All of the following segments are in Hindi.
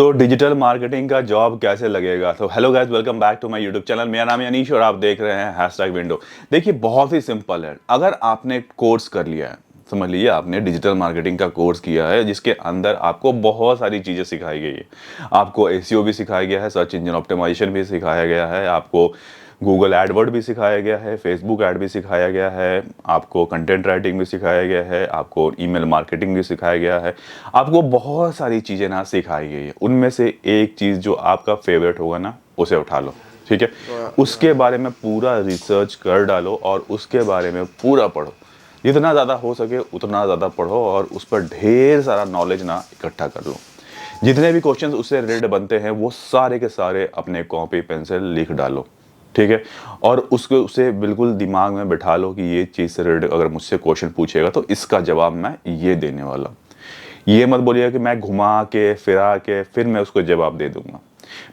तो डिजिटल मार्केटिंग का जॉब कैसे लगेगा। तो hello guys, welcome back to my YouTube channel. मेरा नाम है अनीश और आप देख रहे हैं हैशटैग विंडो। देखिए, बहुत ही सिंपल है। अगर आपने कोर्स कर लिया है, समझ लीजिए आपने डिजिटल मार्केटिंग का कोर्स किया है जिसके अंदर आपको बहुत सारी चीज़ें सिखाई गई है। आपको एसईओ भी सिखाया गया है, सर्च इंजन ऑप्टिमाइजेशन भी सिखाया गया है, आपको गूगल एडवर्ड भी सिखाया गया है, फेसबुक ऐड भी सिखाया गया है, आपको कंटेंट राइटिंग भी सिखाया गया है, आपको ईमेल मार्केटिंग भी सिखाया गया है। आपको बहुत सारी चीज़ें ना सिखाई गई है। उनमें से एक चीज़ जो आपका फेवरेट होगा ना, उसे उठा लो, ठीक है। उसके बारे में पूरा रिसर्च कर डालो और उसके बारे में पूरा पढ़ो। जितना ज़्यादा हो सके उतना ज़्यादा पढ़ो और उस पर ढेर सारा नॉलेज ना इकट्ठा कर लो। जितने भी क्वेश्चंस उससे रिलेटेड बनते हैं वो सारे के सारे अपने कॉपी पेन से लिख डालो, ठीक है। और उसको उसे बिल्कुल दिमाग में बिठा लो कि ये चीज़ से रिलेटेड अगर मुझसे क्वेश्चन पूछेगा तो इसका जवाब मैं ये देने वाला हूँ। ये मत बोलिए कि मैं घुमा के फिरा के फिर मैं उसको जवाब दे दूंगा।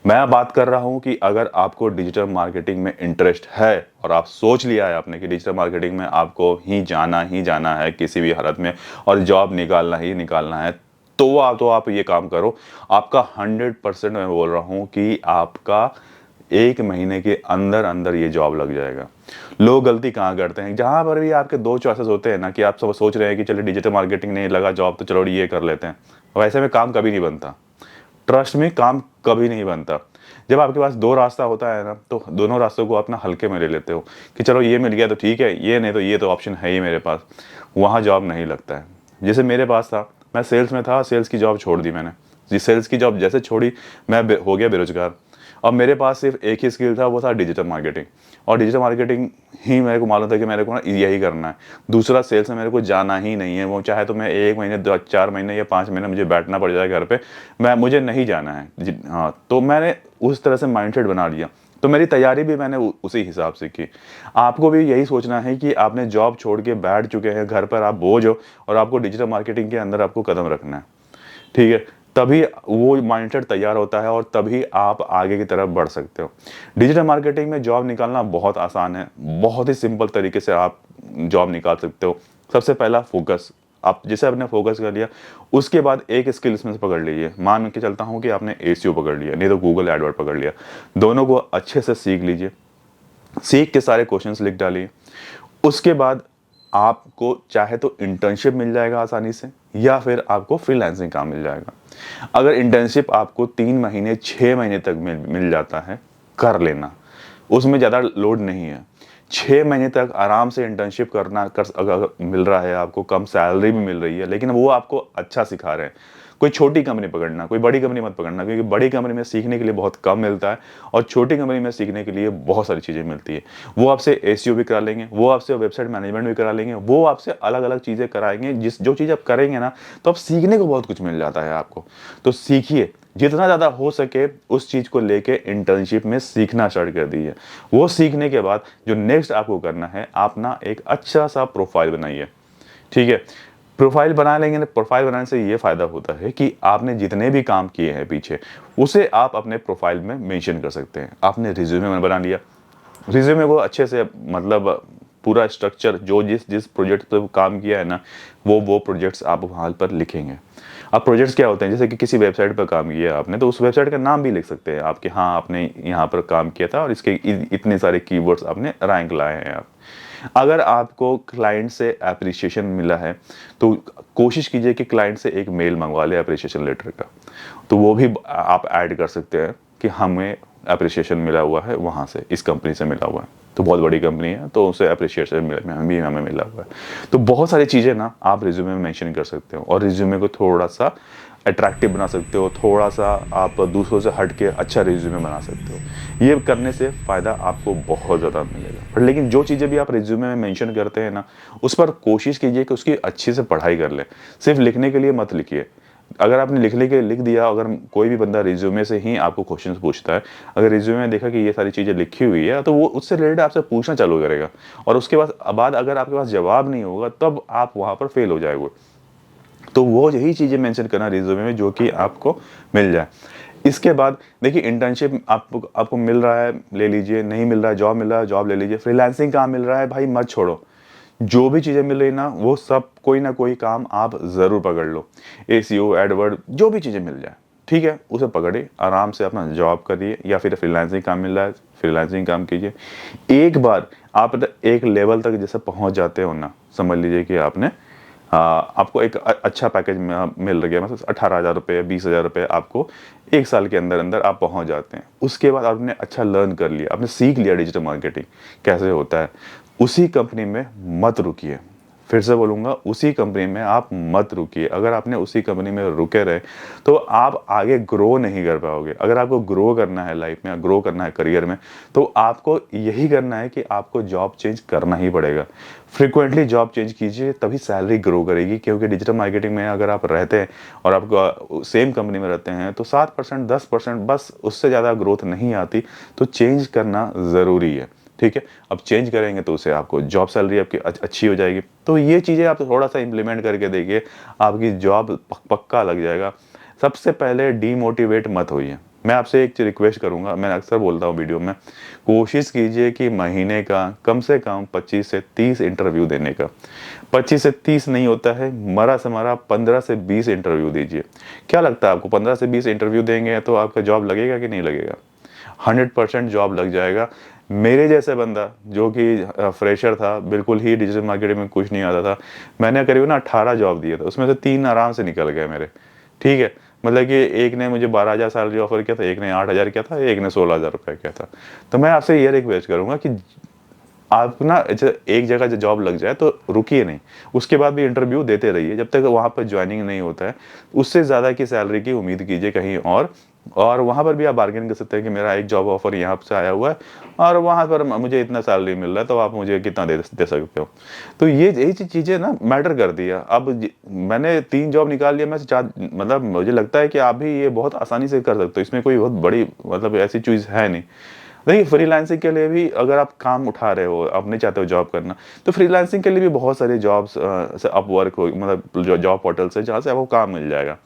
मैं बात कर रहा हूं कि अगर आपको डिजिटल मार्केटिंग में इंटरेस्ट है और आप सोच लिया है आपने कि डिजिटल मार्केटिंग में आपको ही जाना है किसी भी हालत में और जॉब निकालना ही निकालना है, तो आप ये काम करो। आपका 100% मैं बोल रहा हूं कि आपका 1 महीने के अंदर अंदर ये जॉब लग जाएगा। लोग गलती कहाँ करते हैं, जहां पर भी आपके दो चॉइसेस होते हैं ना, कि आप सब सोच रहे हैं कि चलिए डिजिटल मार्केटिंग नहीं लगा जॉब तो चलो ये कर लेते हैं, वैसे में काम कभी नहीं बनता। ट्रस्ट में काम कभी नहीं बनता। जब आपके पास दो रास्ता होता है ना, तो दोनों रास्तों को अपना हल्के में ले लेते हो कि चलो ये मिल गया तो ठीक है, ये नहीं तो ये तो ऑप्शन है ही मेरे पास। वहाँ जॉब नहीं लगता है। जैसे मेरे पास था, मैं सेल्स में था, सेल्स की जॉब छोड़ दी मैंने। जी, सेल्स की जॉब जैसे छोड़ी मैं हो गया बेरोजगार। अब मेरे पास सिर्फ एक ही स्किल था, वो था डिजिटल मार्केटिंग। और डिजिटल मार्केटिंग ही मेरे को मालूम था कि मेरे को ना यही करना है। दूसरा सेल्स में मेरे को जाना ही नहीं है। वो चाहे तो मैं 1 महीने 4 महीने या 5 महीने मुझे बैठना पड़ जाए घर पे, मुझे नहीं जाना है। हाँ, तो मैंने उस तरह से माइंडसेट बना लिया। तो मेरी तैयारी भी मैंने उसी हिसाब से की। आपको भी यही सोचना है कि आपने जॉब छोड़ के बैठ चुके हैं घर पर, आप बोझ हो और आपको डिजिटल मार्केटिंग के अंदर आपको कदम रखना है, ठीक है। तभी वो माइंडसेट तैयार होता है और तभी आप आगे की तरफ बढ़ सकते हो। डिजिटल मार्केटिंग में जॉब निकालना बहुत आसान है। बहुत ही सिंपल तरीके से आप जॉब निकाल सकते हो। सबसे पहला फोकस। आप जैसे आपने फोकस कर लिया, उसके बाद एक स्किल इसमें से पकड़ लीजिए। मान के चलता हूँ कि आपने एसईओ पकड़ लिया, नहीं तो गूगल एडवर्ड पकड़ लिया। दोनों को अच्छे से सीख लीजिए। सीख के सारे क्वेश्चंस लिख डालिए। उसके बाद आपको चाहे तो इंटर्नशिप मिल जाएगा आसानी से, या फिर आपको फ्रीलांसिंग काम मिल जाएगा। अगर इंटर्नशिप आपको 3 महीने 6 महीने तक मिल जाता है, कर लेना। उसमें ज़्यादा लोड नहीं है। 6 महीने तक आराम से इंटर्नशिप करना कर, अगर मिल रहा है आपको, कम सैलरी भी मिल रही है, लेकिन वो आपको अच्छा सिखा रहे हैं। कोई छोटी कंपनी पकड़ना, कोई बड़ी कंपनी मत पकड़ना, क्योंकि बड़ी कंपनी में सीखने के लिए बहुत कम मिलता है और छोटी कंपनी में सीखने के लिए बहुत सारी चीज़ें मिलती है। वो आपसे एसईओ भी करा लेंगे, वो आपसे वेबसाइट मैनेजमेंट भी करा लेंगे, वो आपसे अलग अलग चीज़ें कराएंगे। जो चीज़ आप करेंगे ना, तो आप सीखने को बहुत कुछ मिल जाता है आपको। तो सीखिए, जितना ज़्यादा हो सके उस चीज़ को लेके इंटर्नशिप में सीखना स्टार्ट कर दीजिए। वो सीखने के बाद जो नेक्स्ट आपको करना है, आप ना एक अच्छा सा प्रोफाइल बनाइए, ठीक है। प्रोफाइल बना लेंगे ना, प्रोफाइल बनाने से ये फ़ायदा होता है कि आपने जितने भी काम किए हैं पीछे, उसे आप अपने प्रोफाइल में मेंशन कर सकते हैं। आपने रिज्यूमे में बना लिया, रिज्यूमे को अच्छे से, मतलब पूरा स्ट्रक्चर, जो जिस जिस प्रोजेक्ट पे काम किया है ना, वो प्रोजेक्ट्स आप वहाँ पर लिखेंगे। अब प्रोजेक्ट्स क्या होते हैं, जैसे कि किसी वेबसाइट पर काम किया है आपने, तो उस वेबसाइट का नाम भी लिख सकते हैं आप कि हाँ आपने यहाँ पर काम किया था और इसके इतने सारे कीवर्ड्स आपने रैंक लाए हैं आप। अगर आपको क्लाइंट से एप्रिसिएशन मिला है, तो कोशिश कीजिए कि क्लाइंट से एक मेल मंगवा ले एप्रिसिएशन लेटर का। तो वो भी आप ऐड कर सकते हैं कि हमें एप्रिसिएशन मिला हुआ है, वहाँ से इस कंपनी से मिला हुआ है, तो बहुत बड़ी कंपनी है तो उसे एप्रिसिएशन मिला, हमें मिला हुआ है। तो बहुत सारी चीज़ें ना आप रिज्यूमे में मेंशन कर सकते हो और रिज्यूमे को थोड़ा सा अट्रैक्टिव बना सकते हो, थोड़ा सा आप दूसरों से हट के अच्छा रिज्यूमे बना सकते हो। ये करने से फ़ायदा आपको बहुत ज़्यादा मिलेगा। पर लेकिन जो चीज़ें भी आप रिज्यूमे में मेंशन करते हैं ना, उस पर कोशिश कीजिए कि उसकी अच्छी से पढ़ाई कर लें। सिर्फ लिखने के लिए मत लिखिए। अगर आपने लिखने के लिए लिख दिया, अगर कोई भी बंदा रिज्यूमे से ही आपको क्वेश्चन पूछता है, अगर रिज्यूमे में देखा कि ये सारी चीज़ें लिखी हुई है, तो वो उससे रिलेटेड आपसे पूछना चालू करेगा और उसके बाद अगर आपके पास जवाब नहीं होगा, तब आप वहाँ पर फेल हो जाएंगे। तो वो यही चीज़ें मेंशन करना रिज्यूमे में जो कि आपको मिल जाए। इसके बाद देखिए, इंटर्नशिप आपको आपको मिल रहा है, ले लीजिए। नहीं मिल रहा है, जॉब मिल रहा है, जॉब ले लीजिए। फ्रीलांसिंग काम मिल रहा है, भाई मत छोड़ो। जो भी चीज़ें मिल रही ना, वो सब कोई ना कोई काम आप ज़रूर पकड़ लो। एसीओ, एडवर्ड, जो भी चीज़ें मिल जाए, ठीक है, उसे पकड़िए, आराम से अपना जॉब करिए या फिर फ्रीलांसिंग काम मिल रहा है फ्रीलांसिंग काम कीजिए। एक बार आप एक लेवल तक जैसे पहुंच जाते हो ना, समझ लीजिए कि आपने आपको एक अच्छा पैकेज मिल गया, मतलब 18,000 रुपये, 20,000 रुपये आपको एक साल के अंदर अंदर आप पहुंच जाते हैं। उसके बाद आपने अच्छा लर्न कर लिया, आपने सीख लिया डिजिटल मार्केटिंग कैसे होता है, उसी कंपनी में मत रुकिए। फिर से बोलूँगा, उसी कंपनी में आप मत रुकिए। अगर आपने उसी कंपनी में रुके रहे तो आप आगे ग्रो नहीं कर पाओगे। अगर आपको ग्रो करना है लाइफ में, ग्रो करना है करियर में, तो आपको यही करना है कि आपको जॉब चेंज करना ही पड़ेगा। फ्रिक्वेंटली जॉब चेंज कीजिए, तभी सैलरी ग्रो करेगी। क्योंकि डिजिटल मार्केटिंग में अगर आप रहते हैं और आप सेम कंपनी में रहते हैं तो 7% 10% बस, उससे ज़्यादा ग्रोथ नहीं आती। तो चेंज करना ज़रूरी है, ठीक है। अब चेंज करेंगे तो उससे आपको जॉब सैलरी आपकी अच्छी हो जाएगी। तो ये चीज़ें आप थोड़ा सा इंप्लीमेंट करके देखिए, आपकी जॉब पक्का लग जाएगा। सबसे पहले डीमोटिवेट मत होइए। मैं आपसे एक रिक्वेस्ट करूंगा, मैं अक्सर बोलता हूँ वीडियो में, कोशिश कीजिए कि महीने का कम से कम 25 से 30 इंटरव्यू देने का। 25 से 30 नहीं होता है, मरा से मरा 15 से 20 इंटरव्यू दीजिए। क्या लगता है आपको, 15 से 20 इंटरव्यू देंगे तो आपका जॉब लगेगा कि नहीं लगेगा? 100% जॉब लग जाएगा। मेरे जैसे बंदा जो कि फ्रेशर था, बिल्कुल ही डिजिटल मार्केटिंग में कुछ नहीं आता था, मैंने करीबन 18 जॉब दिए थे, उसमें से 3 आराम से निकल गए मेरे, ठीक है। मतलब कि एक ने मुझे 12,000 सैलरी ऑफर किया था, एक ने 8,000 किया था, एक ने 16,000 रुपये किया था। तो मैं आपसे ये रिक्वेस्ट करूंगा कि आप ना एक जगह जॉब लग जाए तो रुकिए नहीं, उसके बाद भी इंटरव्यू देते रहिए जब तक वहाँ पर ज्वाइनिंग नहीं होता है। उससे ज़्यादा की सैलरी की उम्मीद कीजिए कहीं और वहाँ पर भी आप बार्गेन कर सकते हैं कि मेरा एक जॉब ऑफर यहाँ से आया हुआ है और वहाँ पर मुझे इतना सैलरी मिल रहा है, तो आप मुझे कितना दे सकते हो। तो ये यही चीज़ें ना मैटर करती है। अब मैंने 3 जॉब निकाल लिया, मैं मतलब मुझे लगता है कि आप भी ये बहुत आसानी से कर सकते हो, इसमें कोई बहुत बड़ी मतलब ऐसी चीज़ है नहीं। देखिए, फ्रीलांसिंग के लिए भी अगर आप काम उठा रहे हो, आप नहीं चाहते हो जॉब करना, तो फ्रीलांसिंग के लिए भी बहुत सारे जॉब्स से अपवर्क हो, मतलब जॉब पोर्टल से जहाँ से आपको काम मिल जाएगा।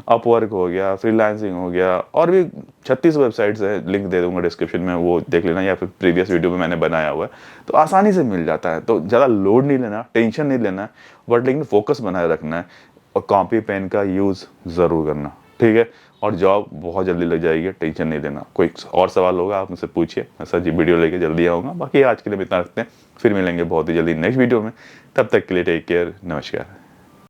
अपवर्क हो गया, फ्रीलांसिंग हो गया, और भी 36 वेबसाइट्स है, लिंक दे दूंगा डिस्क्रिप्शन में, वो देख लेना, या फिर प्रीवियस वीडियो में मैंने बनाया हुआ है। तो आसानी से मिल जाता है, तो ज़्यादा लोड नहीं लेना, टेंशन नहीं लेना, बट लेकिन फोकस बनाए रखना है और कॉपी पेन का यूज़ ज़रूर करना, ठीक है। और जॉब बहुत जल्दी लग जाएगी, टेंशन नहीं लेना। कोई और सवाल होगा आप मुझसे पूछिए, मैं सर जी वीडियो लेके जल्दी आऊँगा। बाकी आज के लिए इतना रखते हैं, फिर मिलेंगे बहुत ही जल्दी नेक्स्ट वीडियो में। तब तक के लिए टेक केयर, नमस्कार।